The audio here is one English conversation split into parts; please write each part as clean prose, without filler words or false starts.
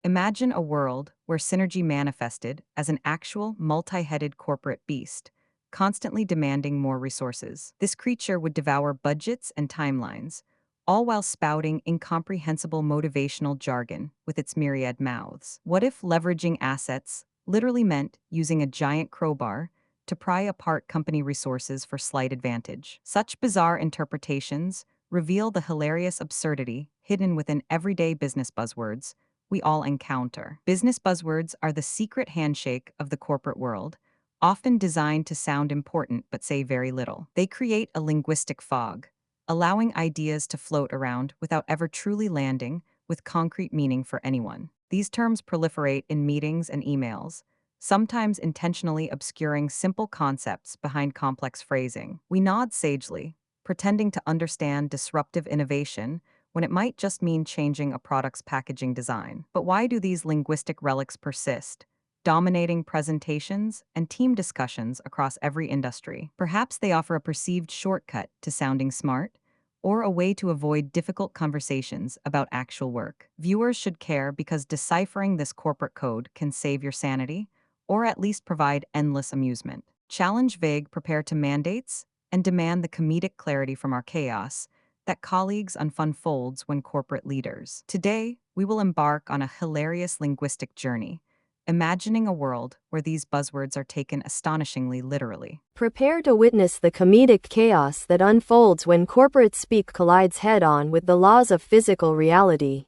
Imagine a world where synergy manifested as an actual multi-headed corporate beast, constantly demanding more resources. This creature would devour budgets and timelines, all while spouting incomprehensible motivational jargon with its myriad mouths. What if leveraging assets literally meant using a giant crowbar to pry apart company resources for slight advantage? Such bizarre interpretations reveal the hilarious absurdity hidden within everyday business buzzwords we all encounter. Business buzzwords are the secret handshake of the corporate world, often designed to sound important but say very little. They create a linguistic fog, allowing ideas to float around without ever truly landing with concrete meaning for anyone. These terms proliferate in meetings and emails, sometimes intentionally obscuring simple concepts behind complex phrasing. We nod sagely, pretending to understand disruptive innovation when it might just mean changing a product's packaging design. But why do these linguistic relics persist, dominating presentations and team discussions across every industry? Perhaps they offer a perceived shortcut to sounding smart, or a way to avoid difficult conversations about actual work. Viewers should care because deciphering this corporate code can save your sanity, or at least provide endless amusement. Challenge vague, prepare to mandates, and demand the comedic clarity from our chaos that colleagues unfun folds when corporate leaders. Today, we will embark on a hilarious linguistic journey, imagining a world where these buzzwords are taken astonishingly literally. Prepare to witness the comedic chaos that unfolds when corporate speak collides head-on with the laws of physical reality.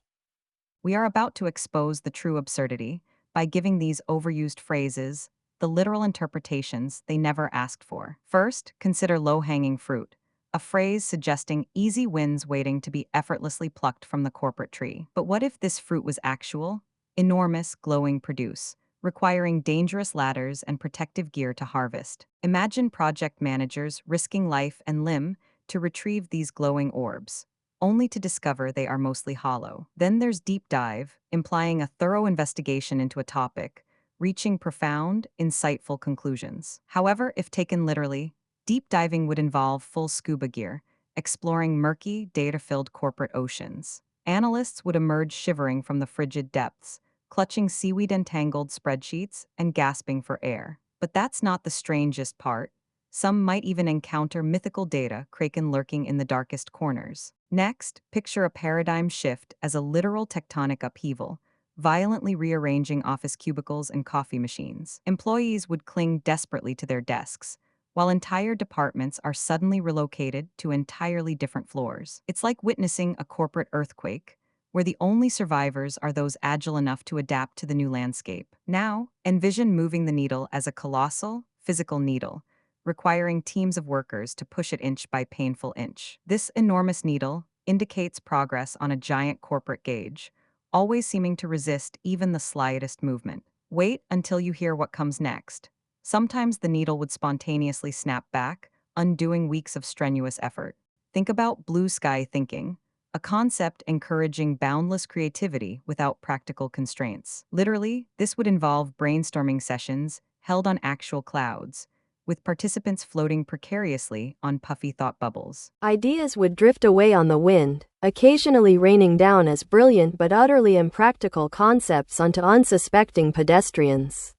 We are about to expose the true absurdity by giving these overused phrases the literal interpretations they never asked for. First, consider low-hanging fruit, a phrase suggesting easy wins waiting to be effortlessly plucked from the corporate tree. But what if this fruit was actual, enormous, glowing produce, requiring dangerous ladders and protective gear to harvest? Imagine project managers risking life and limb to retrieve these glowing orbs, only to discover they are mostly hollow. Then there's deep dive, implying a thorough investigation into a topic, reaching profound, insightful conclusions. However, if taken literally, deep diving would involve full scuba gear, exploring murky, data-filled corporate oceans. Analysts would emerge shivering from the frigid depths, clutching seaweed-entangled spreadsheets and gasping for air. But that's not the strangest part. Some might even encounter mythical data kraken lurking in the darkest corners. Next, picture a paradigm shift as a literal tectonic upheaval, violently rearranging office cubicles and coffee machines. Employees would cling desperately to their desks, while entire departments are suddenly relocated to entirely different floors. It's like witnessing a corporate earthquake, where the only survivors are those agile enough to adapt to the new landscape. Now, envision moving the needle as a colossal, physical needle, requiring teams of workers to push it inch by painful inch. This enormous needle indicates progress on a giant corporate gauge, always seeming to resist even the slightest movement. Wait until you hear what comes next. Sometimes the needle would spontaneously snap back, undoing weeks of strenuous effort. Think about blue sky thinking, a concept encouraging boundless creativity without practical constraints. Literally, this would involve brainstorming sessions held on actual clouds, with participants floating precariously on puffy thought bubbles. Ideas would drift away on the wind, occasionally raining down as brilliant but utterly impractical concepts onto unsuspecting pedestrians.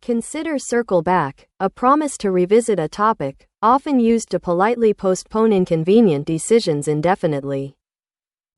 Consider circle back, a promise to revisit a topic, often used to politely postpone inconvenient decisions indefinitely.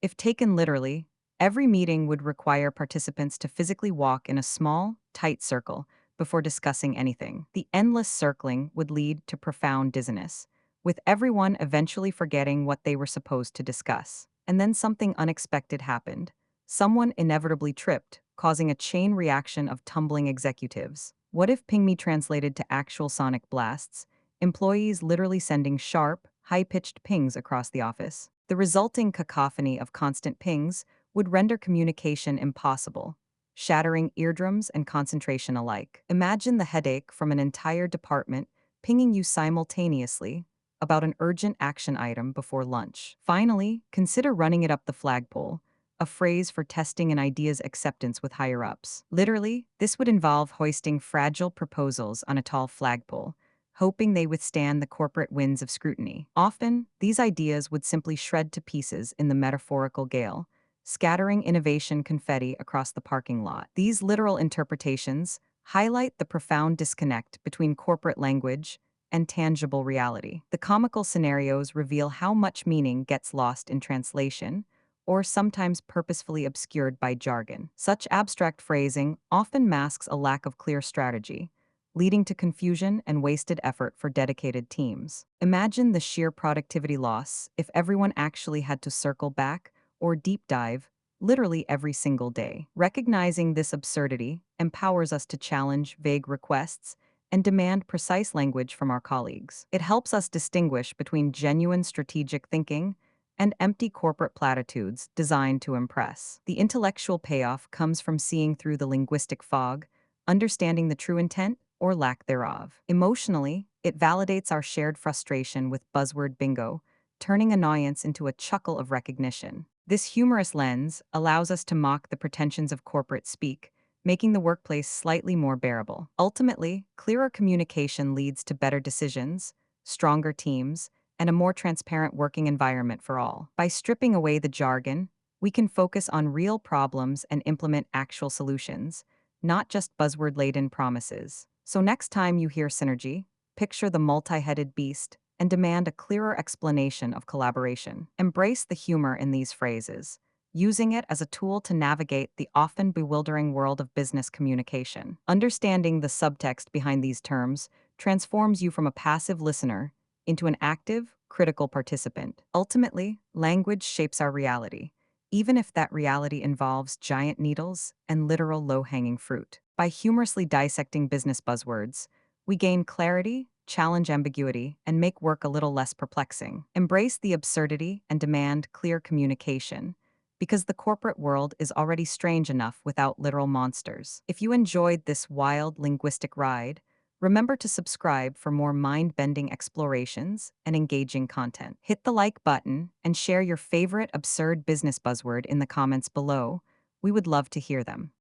If taken literally, every meeting would require participants to physically walk in a small, tight circle before discussing anything. The endless circling would lead to profound dizziness, with everyone eventually forgetting what they were supposed to discuss. And then something unexpected happened. Someone inevitably tripped, causing a chain reaction of tumbling executives. What if ping me translated to actual sonic blasts, employees literally sending sharp, high-pitched pings across the office? The resulting cacophony of constant pings would render communication impossible, shattering eardrums and concentration alike. Imagine the headache from an entire department pinging you simultaneously about an urgent action item before lunch. Finally, consider running it up the flagpole, a phrase for testing an idea's acceptance with higher-ups. Literally, this would involve hoisting fragile proposals on a tall flagpole, hoping they withstand the corporate winds of scrutiny. Often, these ideas would simply shred to pieces in the metaphorical gale, scattering innovation confetti across the parking lot. These literal interpretations highlight the profound disconnect between corporate language and tangible reality. The comical scenarios reveal how much meaning gets lost in translation, or sometimes purposefully obscured by jargon. Such abstract phrasing often masks a lack of clear strategy, leading to confusion and wasted effort for dedicated teams. Imagine the sheer productivity loss if everyone actually had to circle back or deep dive literally every single day. Recognizing this absurdity empowers us to challenge vague requests and demand precise language from our colleagues. It helps us distinguish between genuine strategic thinking and empty corporate platitudes designed to impress. The intellectual payoff comes from seeing through the linguistic fog, understanding the true intent or lack thereof. Emotionally, it validates our shared frustration with buzzword bingo, turning annoyance into a chuckle of recognition. This humorous lens allows us to mock the pretensions of corporate speak, making the workplace slightly more bearable. Ultimately, clearer communication leads to better decisions, stronger teams, and a more transparent working environment for all. By stripping away the jargon, we can focus on real problems and implement actual solutions, not just buzzword-laden promises. So next time you hear synergy, picture the multi-headed beast and demand a clearer explanation of collaboration. Embrace the humor in these phrases, using it as a tool to navigate the often bewildering world of business communication. Understanding the subtext behind these terms transforms you from a passive listener into an active, critical participant. Ultimately, language shapes our reality, even if that reality involves giant needles and literal low-hanging fruit. By humorously dissecting business buzzwords, we gain clarity, challenge ambiguity, and make work a little less perplexing. Embrace the absurdity and demand clear communication, because the corporate world is already strange enough without literal monsters. If you enjoyed this wild linguistic ride, remember to subscribe for more mind-bending explorations and engaging content. Hit the like button and share your favorite absurd business buzzword in the comments below. We would love to hear them.